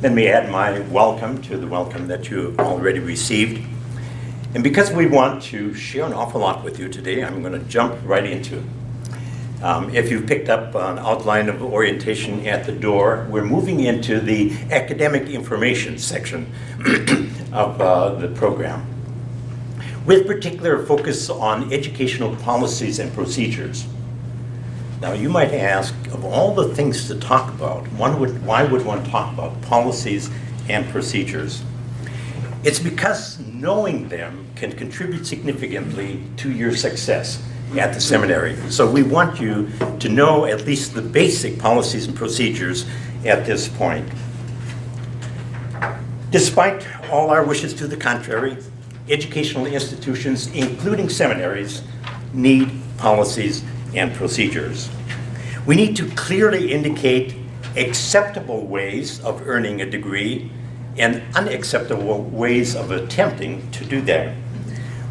Let me add my welcome to the welcome that you have already received. And because we want to share an awful lot with you today, I'm going to jump right into it. If you've picked up an outline of orientation at the door, we're moving into the academic information section of the program, with particular focus on educational policies and procedures. Now, you might ask, of all the things to talk about, why would one talk about policies and procedures? It's because knowing them can contribute significantly to your success at the seminary. So we want you to know at least the basic policies and procedures at this point. Despite all our wishes to the contrary, educational institutions, including seminaries, need policies and procedures. We need to clearly indicate acceptable ways of earning a degree and unacceptable ways of attempting to do that.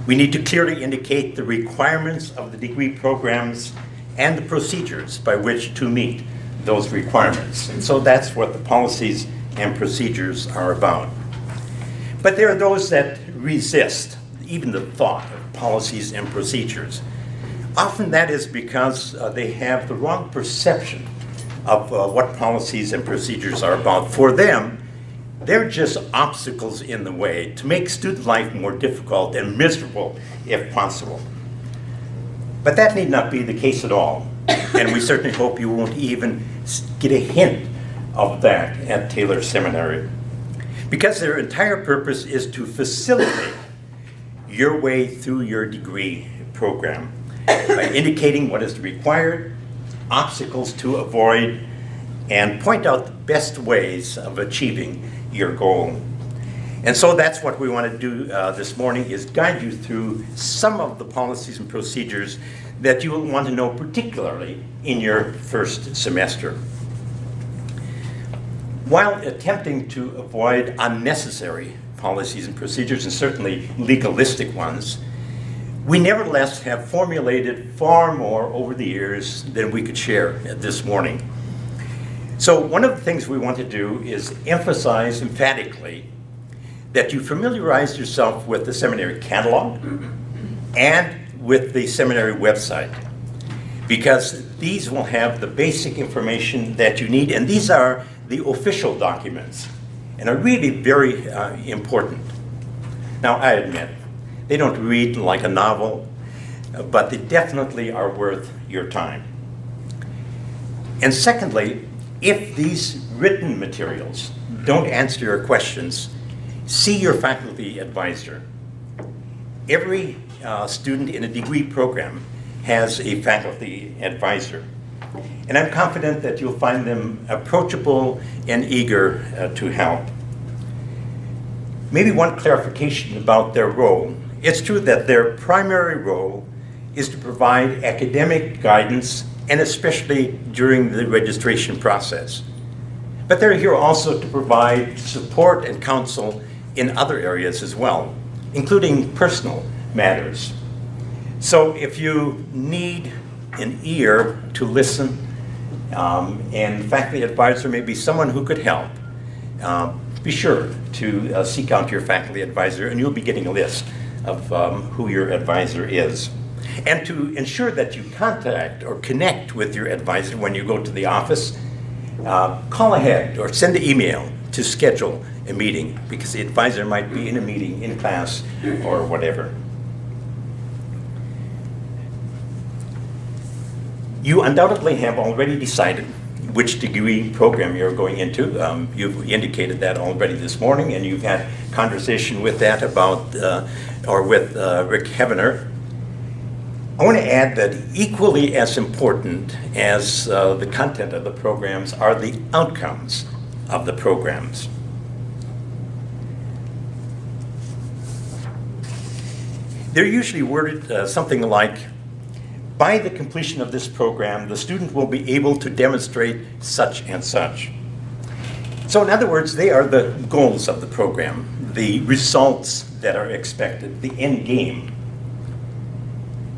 We need to clearly indicate the requirements of the degree programs and the procedures by which to meet those requirements. And so that's what the policies and procedures are about. But there are those that resist even the thought of policies and procedures. Often that is because they have the wrong perception of what policies and procedures are about. For them, they're just obstacles in the way to make student life more difficult and miserable if possible. But that need not be the case at all. And we certainly hope you won't even get a hint of that at Taylor Seminary. Because their entire purpose is to facilitate your way through your degree program by indicating what is required, obstacles to avoid, and point out the best ways of achieving your goal. And so that's what we want to do this morning, is guide you through some of the policies and procedures that you will want to know, particularly in your first semester. While attempting to avoid unnecessary policies and procedures, and certainly legalistic ones, we nevertheless have formulated far more over the years than we could share this morning. So one of the things we want to do is emphasize emphatically that you familiarize yourself with the seminary catalog and with the seminary website, because these will have the basic information that you need, and these are the official documents and are really very important. Now, I admit, they don't read like a novel, but they definitely are worth your time. And secondly, if these written materials don't answer your questions, see your faculty advisor. Every student in a degree program has a faculty advisor. And I'm confident that you'll find them approachable and eager to help. Maybe one clarification about their role. It's true that their primary role is to provide academic guidance, and especially during the registration process. But they're here also to provide support and counsel in other areas as well, including personal matters. So if you need an ear to listen, and faculty advisor may be someone who could help, be sure to seek out your faculty advisor, and you'll be getting a list of who your advisor is. And to ensure that you contact or connect with your advisor when you go to the office, call ahead or send an email to schedule a meeting, because the advisor might be in a meeting, in class, or whatever. You undoubtedly have already decided which degree program you're going into. You've indicated that already this morning, and you've had conversation with that about, with Rick Heavener. I want to add that equally as important as the content of the programs are the outcomes of the programs. They're usually worded something like, by the completion of this program, the student will be able to demonstrate such and such. So in other words, they are the goals of the program, the results that are expected, the end game.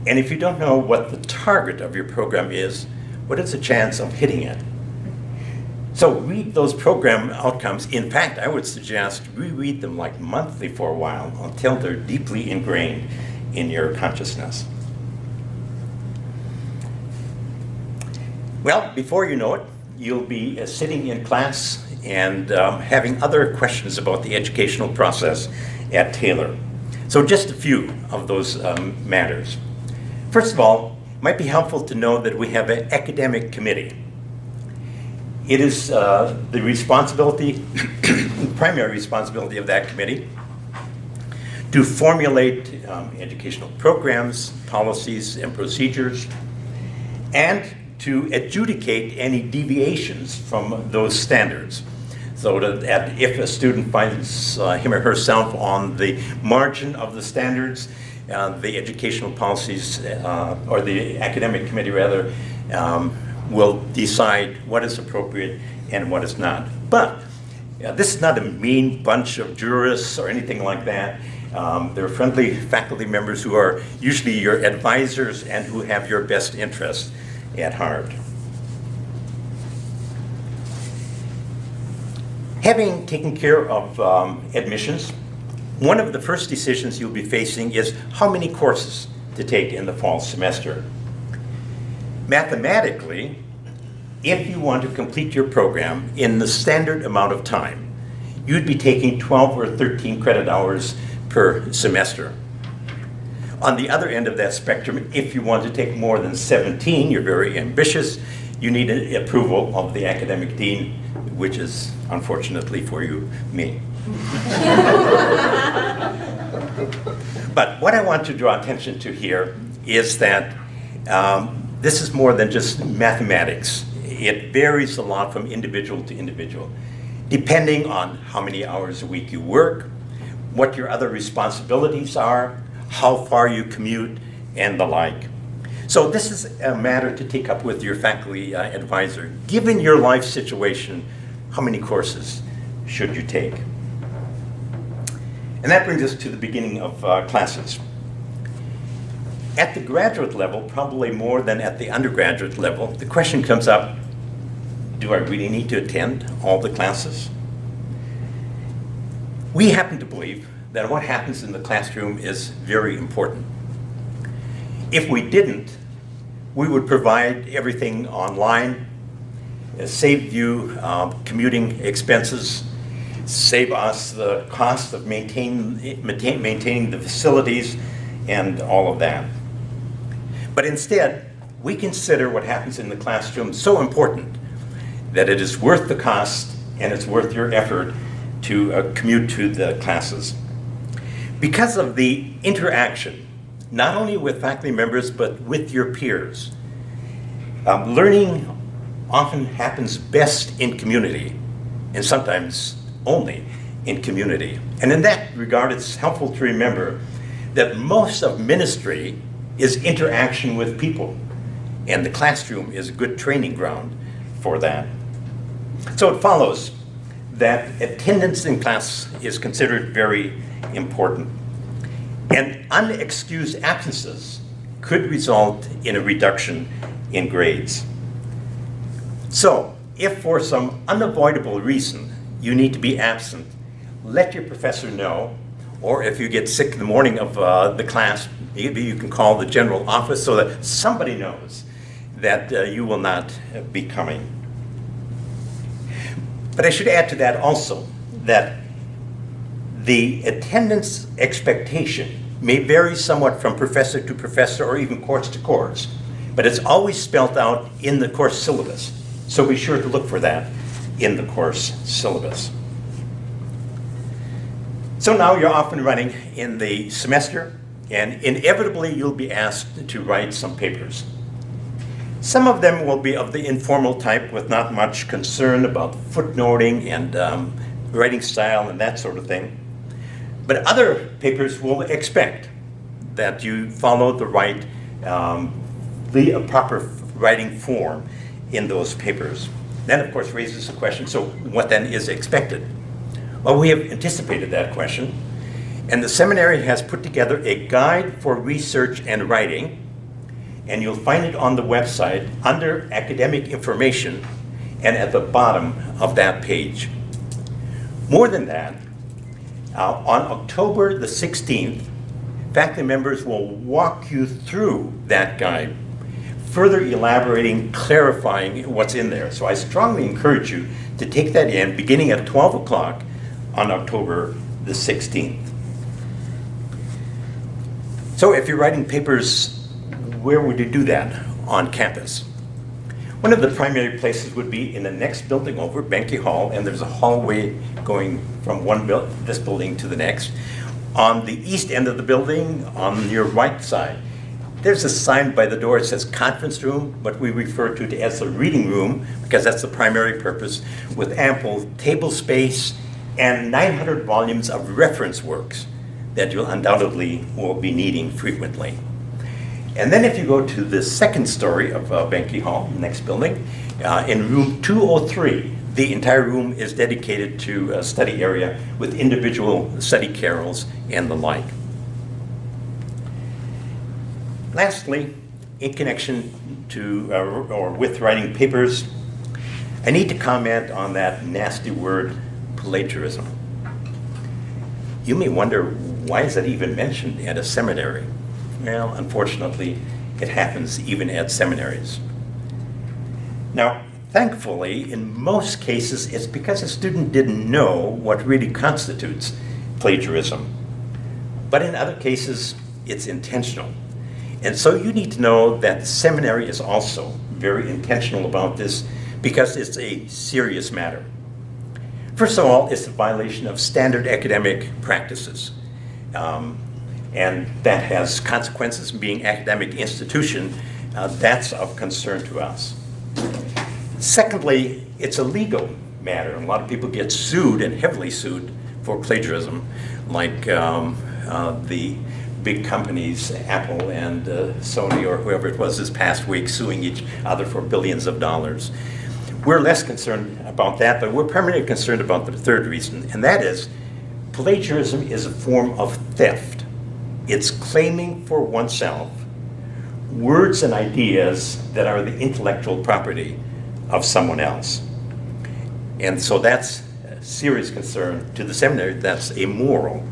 And if you don't know what the target of your program is, what is the chance of hitting it? So read those program outcomes. In fact, I would suggest reread them like monthly for a while until they're deeply ingrained in your consciousness. Well, before you know it, you'll be sitting in class and having other questions about the educational process at Taylor. So just a few of those matters. First of all, it might be helpful to know that we have an academic committee. It is the responsibility, primary responsibility of that committee to formulate educational programs, policies, and procedures, and to adjudicate any deviations from those standards. So that if a student finds him or herself on the margin of the standards, the educational policies, or the academic committee rather, will decide what is appropriate and what is not. But this is not a mean bunch of jurists or anything like that. They're friendly faculty members who are usually your advisors and who have your best interests at heart. Having taken care of admissions, one of the first decisions you'll be facing is how many courses to take in the fall semester. Mathematically, if you want to complete your program in the standard amount of time, you'd be taking 12 or 13 credit hours per semester. On the other end of that spectrum, if you want to take more than 17, you're very ambitious, you need an approval of the academic dean, which is, unfortunately for you, me. But what I want to draw attention to here is that this is more than just mathematics. It varies a lot from individual to individual, depending on how many hours a week you work, what your other responsibilities are, how far you commute, and the like. So this is a matter to take up with your faculty advisor. Given your life situation, how many courses should you take? And that brings us to the beginning of classes. At the graduate level, probably more than at the undergraduate level, the question comes up, do I really need to attend all the classes? We happen to believe that what happens in the classroom is very important. If we didn't, we would provide everything online, save you commuting expenses, save us the cost of maintaining the facilities and all of that. But instead, we consider what happens in the classroom so important that it is worth the cost and it's worth your effort to commute to the classes. Because of the interaction, not only with faculty members, but with your peers, learning often happens best in community, and sometimes only in community. And in that regard, it's helpful to remember that most of ministry is interaction with people, and the classroom is a good training ground for that. So it follows that attendance in class is considered very important. And unexcused absences could result in a reduction in grades. So, if for some unavoidable reason you need to be absent, let your professor know, or if you get sick in the morning of the class, maybe you can call the general office so that somebody knows that you will not be coming. But I should add to that also that the attendance expectation may vary somewhat from professor to professor or even course to course, but it's always spelled out in the course syllabus. So be sure to look for that in the course syllabus. So now you're off and running in the semester, and inevitably you'll be asked to write some papers. Some of them will be of the informal type with not much concern about footnoting and writing style and that sort of thing. But other papers will expect that you follow the right, a proper writing form in those papers. That, of course, raises the question, so what then is expected? Well, we have anticipated that question, and the seminary has put together a guide for research and writing, and you'll find it on the website under academic information, and at the bottom of that page. More than that, on October the 16th, faculty members will walk you through that guide, further elaborating, clarifying what's in there. So I strongly encourage you to take that in beginning at 12 o'clock on October the 16th. So if you're writing papers, where would you do that on campus? One of the primary places would be in the next building over, Benke Hall, and there's a hallway going from this building to the next. On the east end of the building, on your right side, there's a sign by the door that says conference room, but we refer to it as the reading room because that's the primary purpose, with ample table space and 900 volumes of reference works that you'll undoubtedly will be needing frequently. And then if you go to the second story of Benke Hall, the next building, in room 203, the entire room is dedicated to a study area with individual study carrels and the like. Lastly, in connection to or with writing papers, I need to comment on that nasty word, plagiarism. You may wonder, why is that even mentioned at a seminary? Well, unfortunately, it happens even at seminaries. Now, thankfully, in most cases, it's because a student didn't know what really constitutes plagiarism. But in other cases, it's intentional. And so you need to know that the seminary is also very intentional about this because it's a serious matter. First of all, it's a violation of standard academic practices. And that has consequences. Being an academic institution, that's of concern to us. Secondly, it's a legal matter. A lot of people get sued and heavily sued for plagiarism, like the big companies, Apple and Sony or whoever it was this past week, suing each other for billions of dollars. We're less concerned about that, but we're primarily concerned about the third reason, and that is plagiarism is a form of theft. It's claiming for oneself words and ideas that are the intellectual property of someone else. And so that's a serious concern to the seminary. That's a moral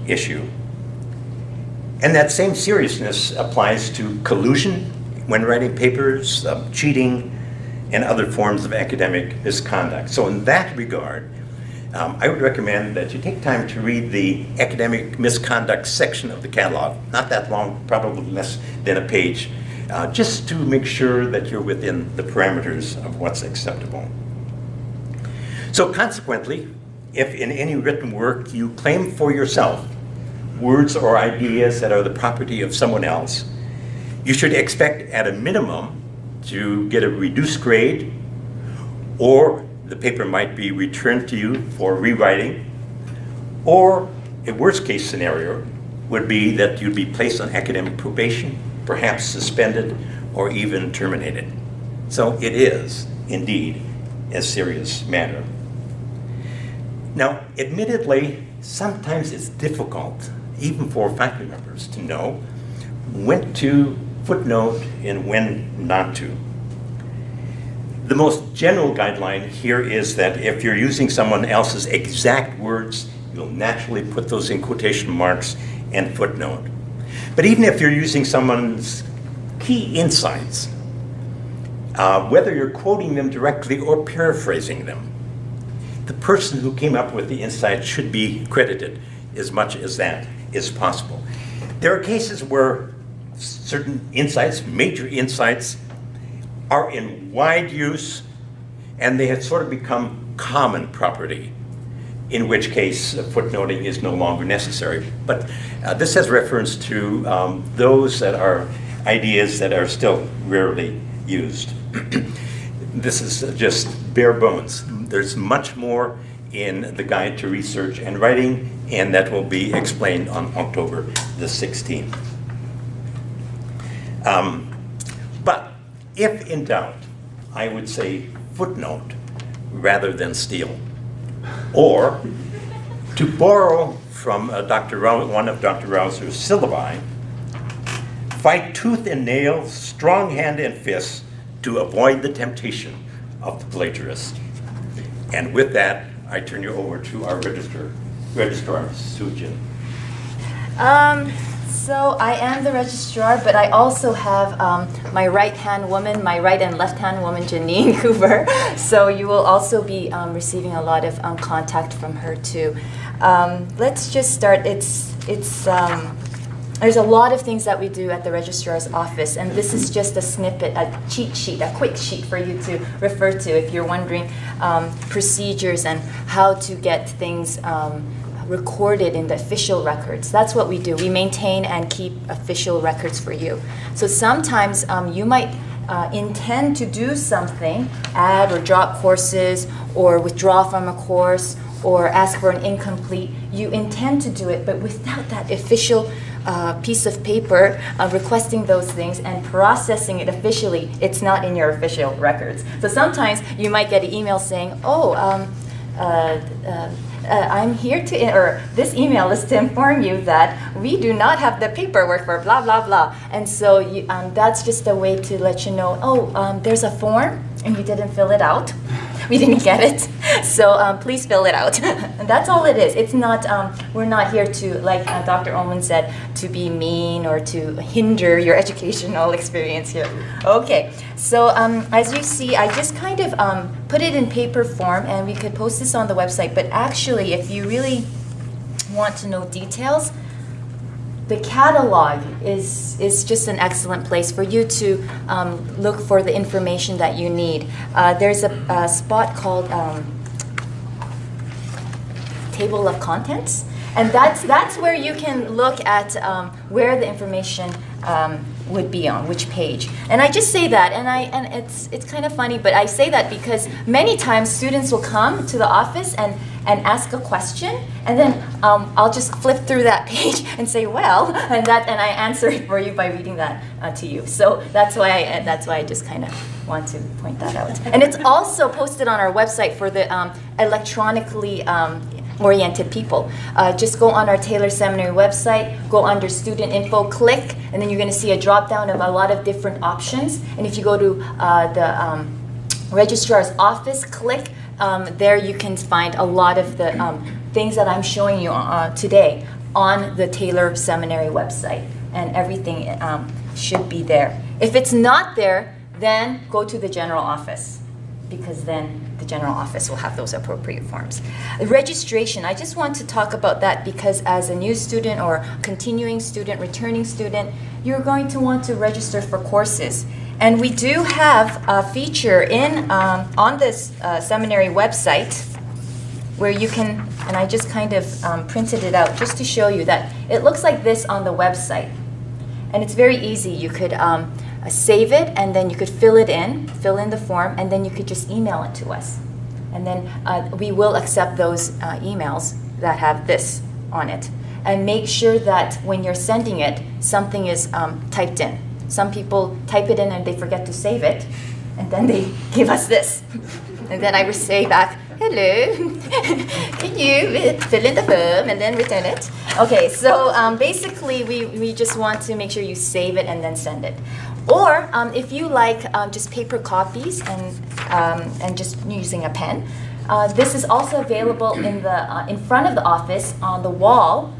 issue. And that same seriousness applies to collusion when writing papers, cheating, and other forms of academic misconduct. So in that regard, I would recommend that you take time to read the academic misconduct section of the catalog. Not that long, probably less than a page, just to make sure that you're within the parameters of what's acceptable. So consequently, if in any written work you claim for yourself words or ideas that are the property of someone else, you should expect at a minimum to get a reduced grade, or the paper might be returned to you for rewriting, or a worst case scenario would be that you'd be placed on academic probation, perhaps suspended, or even terminated. So it is indeed a serious matter. Now, admittedly, sometimes it's difficult, even for faculty members, to know when to footnote and when not to. The most general guideline here is that if you're using someone else's exact words, you'll naturally put those in quotation marks and footnote. But even if you're using someone's key insights, whether you're quoting them directly or paraphrasing them, the person who came up with the insight should be credited as much as that is possible. There are cases where certain insights, major insights, are in wide use and they have sort of become common property, in which case footnoting is no longer necessary. But this has reference to those that are ideas that are still rarely used. This is just bare bones. There's much more in the Guide to Research and Writing, and that will be explained on October the 16th. But if in doubt, I would say footnote rather than steal. Or, to borrow from one of Dr. Rausser's syllabi, fight tooth and nail, strong hand and fist to avoid the temptation of the plagiarist. And with that, I turn you over to our registrar, Su Jinn. So I am the registrar, but I also have my right-hand woman, my right and left-hand woman, Janine Cooper. So you will also be receiving a lot of contact from her too. Let's just start. There's a lot of things that we do at the registrar's office, and this is just a snippet, a cheat sheet, a quick sheet for you to refer to if you're wondering procedures and how to get things recorded in the official records. That's what we do. We maintain and keep official records for you. So sometimes you might intend to do something, add or drop courses, or withdraw from a course, or ask for an incomplete. You intend to do it, but without that official piece of paper requesting those things and processing it officially, it's not in your official records. So sometimes you might get an email saying, I'm here to, or this email is to inform you that we do not have the paperwork for blah, blah, blah. And so that's just a way to let you know, there's a form and you didn't fill it out. We didn't get it. So please fill it out. And that's all it is. It's not, we're not here to, like Dr. Ohlmann said, to be mean or to hinder your educational experience here. Okay, so as you see, I just kind of put it in paper form, and we could post this on the website. But actually, if you really want to know details, the catalog is just an excellent place for you to look for the information that you need. There's a spot called Table of Contents, and that's where you can look at where the information would be on which page. And I just say that, and it's kind of funny, but I say that because many times students will come to the office and ask a question, and then I'll just flip through that page and say, well, and I answer it for you by reading that to you. So that's why I just kind of want to point that out. And it's also posted on our website for the electronically oriented people. Just go on our Taylor Seminary website, go under student info, click, and then you're going to see a drop down of a lot of different options. And if you go to the registrar's office, click, there you can find a lot of the things that I'm showing you today on the Taylor Seminary website, and everything should be there. If it's not there, then go to the general office, because then the general office will have those appropriate forms. Registration, I just want to talk about that because as a new student or continuing student, returning student, you're going to want to register for courses. And we do have a feature on this seminary website where you can, and I just kind of printed it out just to show you that it looks like this on the website. And it's very easy. You could save it, and then you could fill in the form, and then you could just email it to us. And then we will accept those emails that have this on it. And make sure that when you're sending it, something is typed in. Some people type it in and they forget to save it, and then they give us this. And then I would say back, hello, can you fill in the form and then return it? Okay, so basically we just want to make sure you save it and then send it. Or if you like just paper copies and just using a pen, this is also available in front of the office on the wall.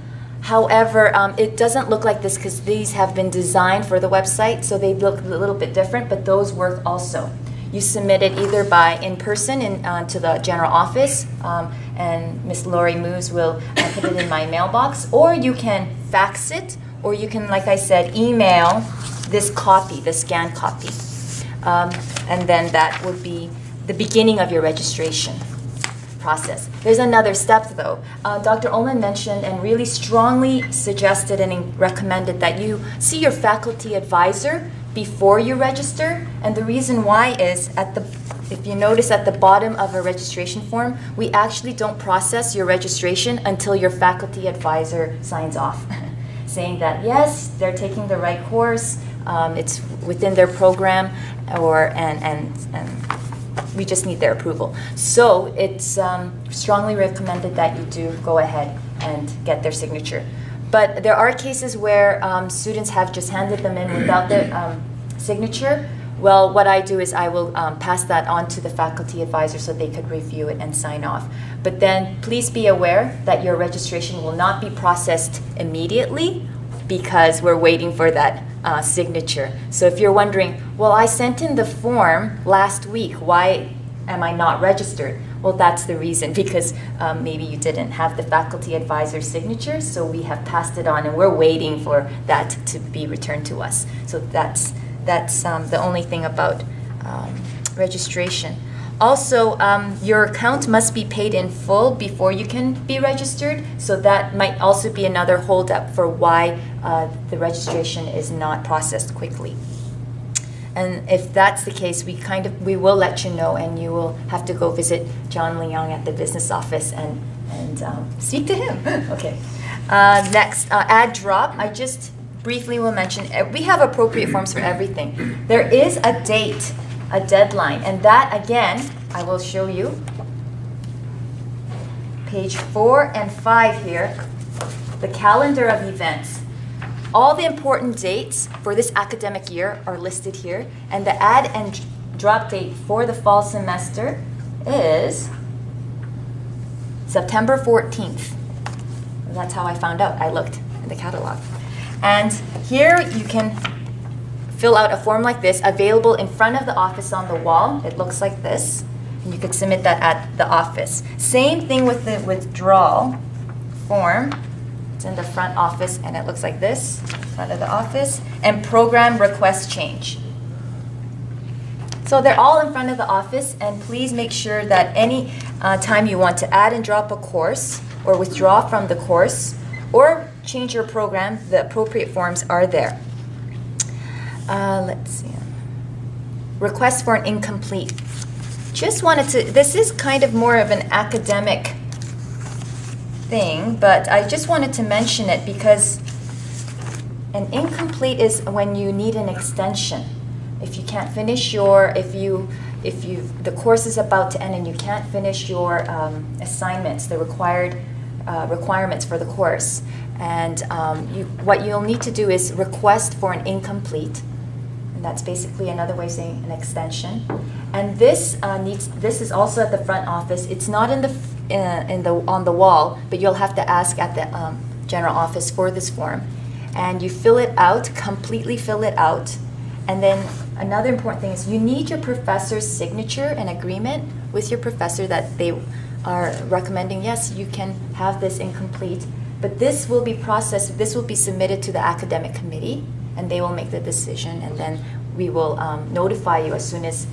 However, it doesn't look like this because these have been designed for the website, so they look a little bit different, but those work also. You submit it either by in person to the general office, and Miss Lori Moose will put it in my mailbox, or you can fax it, or you can, like I said, email this copy, the scanned copy. And then that would be the beginning of your registration process. There's another step though. Dr. Ohlmann mentioned and really strongly suggested and recommended that you see your faculty advisor before you register. And the reason why is if you notice at the bottom of a registration form, we actually don't process your registration until your faculty advisor signs off, saying that yes, they're taking the right course, it's within their program, and we just need their approval. So it's strongly recommended that you do go ahead and get their signature. But there are cases where students have just handed them in without their signature, Well, what I do is I will pass that on to the faculty advisor so they could review it and sign off. But then please be aware that your registration will not be processed immediately because we're waiting for that signature. So if you're wondering, well, I sent in the form last week, why am I not registered? Well, that's the reason, because maybe you didn't have the faculty advisor's signature, so we have passed it on and we're waiting for that to be returned to us. So that's the only thing about registration. Also, your account must be paid in full before you can be registered, so that might also be another holdup for why the registration is not processed quickly. And if that's the case, we will let you know, and you will have to go visit John Leong at the business office and speak to him. Okay. Next, add drop. I just briefly will mention, we have appropriate forms for everything. There is a date, a deadline, and that again, I will show you. Page 4 and 5 here, the calendar of events. All the important dates for this academic year are listed here, and the add and drop date for the fall semester is September 14th. That's how I found out. I looked in the catalog. And here you can fill out a form like this, available in front of the office on the wall. It looks like this, and you could submit that at the office. Same thing with the withdrawal form. It's in the front office, and it looks like this, front of the office, and program request change. So they're all in front of the office, and please make sure that any time you want to add and drop a course or withdraw from the course or change your program, the appropriate forms are there. Let's see. Request for an incomplete. Just wanted to, this is kind of more of an academic thing, but I just wanted to mention it because an incomplete is when you need an extension. If you can't finish your, the course is about to end and you can't finish your assignments, the requirements for the course, and what you'll need to do is request for an incomplete, and that's basically another way of saying an extension. And this is also at the front office. It's not on the wall, but you'll have to ask at the general office for this form, and you fill it out, completely fill it out. And then another important thing is you need your professor's signature and agreement with your professor that they are recommending, yes, you can have this incomplete, but this will be processed, this will be submitted to the academic committee, and they will make the decision, and then we will notify you as soon as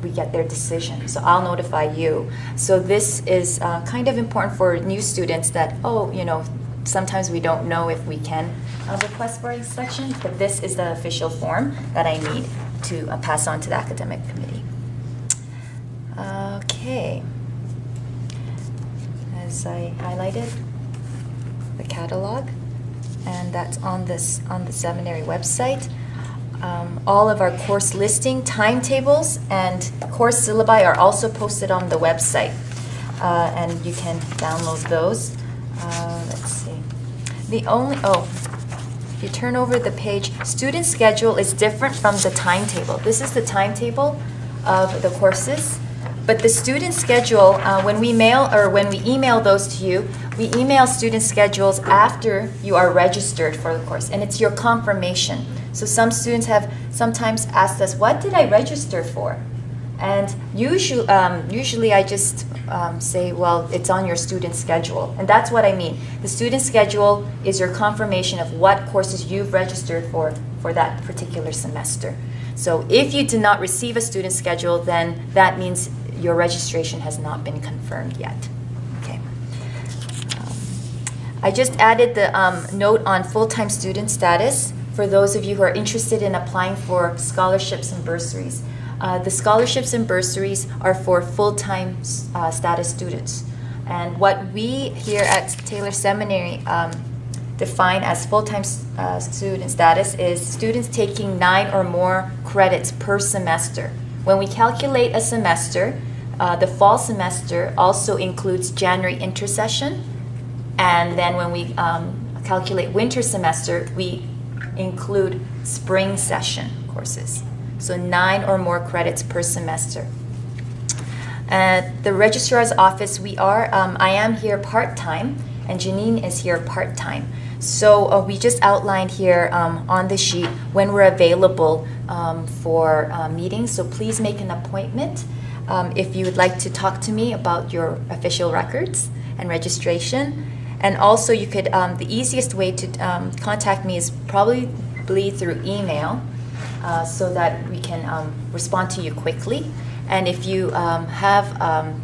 we get their decision. So I'll notify you. So this is kind of important for new students that, sometimes we don't know if we can request for a section, but this is the official form that I need to pass on to the academic committee. Okay. As I highlighted, the catalog, and that's on the seminary website. All of our course listing, timetables, and course syllabi are also posted on the website, and you can download those. Let's see. If you turn over the page, student schedule is different from the timetable. This is the timetable of the courses, but the student schedule, when we email those to you, we email student schedules after you are registered for the course, and it's your confirmation. So some students have sometimes asked us, what did I register for? And usually I just say, well, it's on your student schedule. And that's what I mean. The student schedule is your confirmation of what courses you've registered for that particular semester. So if you did not receive a student schedule, then that means your registration has not been confirmed yet. Okay. I just added the note on full-time student status for those of you who are interested in applying for scholarships and bursaries. The scholarships and bursaries are for full-time status students. And what we here at Taylor Seminary define as full-time student status is students taking 9 or more credits per semester. When we calculate a semester, the fall semester also includes January intersession, and then when we calculate winter semester, we include spring session courses. So 9 or more credits per semester. At the registrar's office, I am here part-time, and Janine is here part-time. So we just outlined here on the sheet when we're available for meetings. So please make an appointment if you would like to talk to me about your official records and registration. And also you could, the easiest way to contact me is probably through email so that we can respond to you quickly. And if you have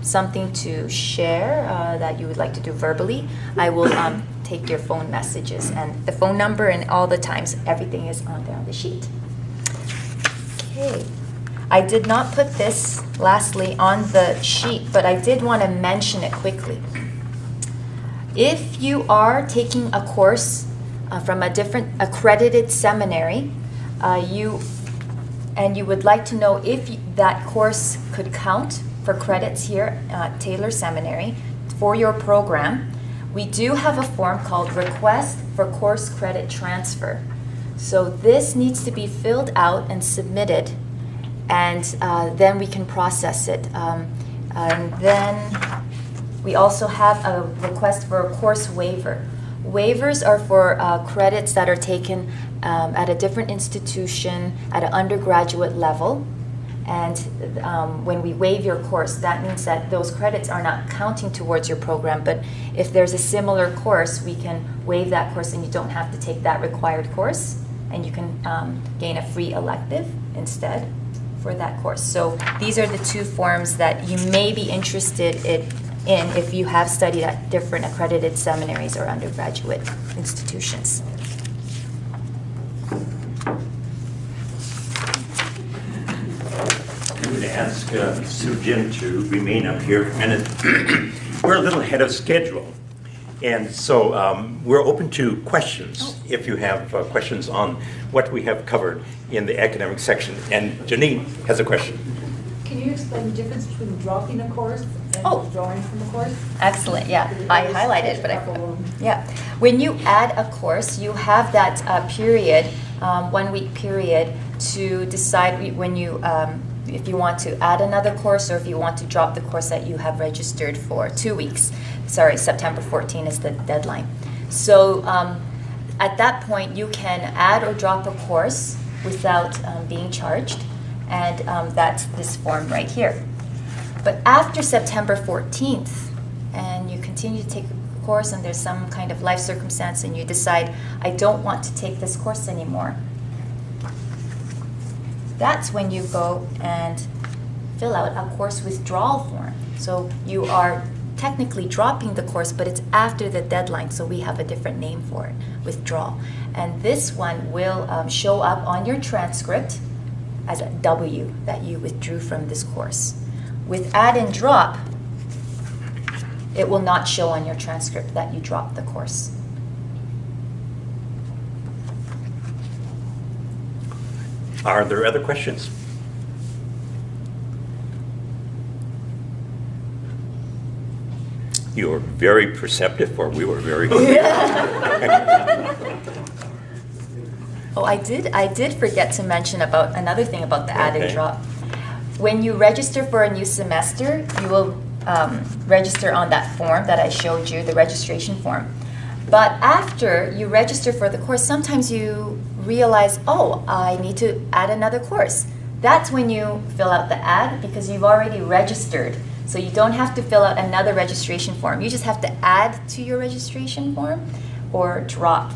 something to share that you would like to do verbally, I will take your phone messages. And the phone number and all the times, everything is on there on the sheet. Okay. I did not put this, lastly, on the sheet, but I did want to mention it quickly. If you are taking a course from a different accredited seminary, and you would like to know if that course could count for credits here at Taylor Seminary for your program, we do have a form called Request for Course Credit Transfer. So this needs to be filled out and submitted, and then we can process it. And then we also have a request for a course waiver. Waivers are for credits that are taken at a different institution at an undergraduate level. And when we waive your course, that means that those credits are not counting towards your program. But if there's a similar course, we can waive that course and you don't have to take that required course. And you can gain a free elective instead for that course. So these are the two forms that you may be interested in if you have studied at different accredited seminaries or undergraduate institutions. I'm going to ask Su Jinn to remain up here for a minute. We're a little ahead of schedule, and so we're open to questions if you have questions on what we have covered in the academic section. And Janine has a question. Can you explain the difference between dropping a course and withdrawing from a course? Excellent, yeah. I highlighted, but yeah. When you add a course, you have that period, 1 week period, to decide when you, if you want to add another course or if you want to drop the course that you have registered for. 2 weeks. Sorry, September 14 is the deadline. So at that point, you can add or drop a course without being charged. And that's this form right here. But after September 14th, and you continue to take a course and there's some kind of life circumstance and you decide, I don't want to take this course anymore, that's when you go and fill out a course withdrawal form. So you are technically dropping the course, but it's after the deadline, so we have a different name for it, withdrawal. And this one will show up on your transcript as a W that you withdrew from this course. With add and drop, it will not show on your transcript that you dropped the course. Are there other questions? You were very perceptive, or we were very good. Oh, I did forget to mention about another thing about the add and Okay. drop. When you register for a new semester, you will register on that form that I showed you, the registration form. But after you register for the course, sometimes you realize, oh, I need to add another course. That's when you fill out the add, because you've already registered. So you don't have to fill out another registration form. You just have to add to your registration form or drop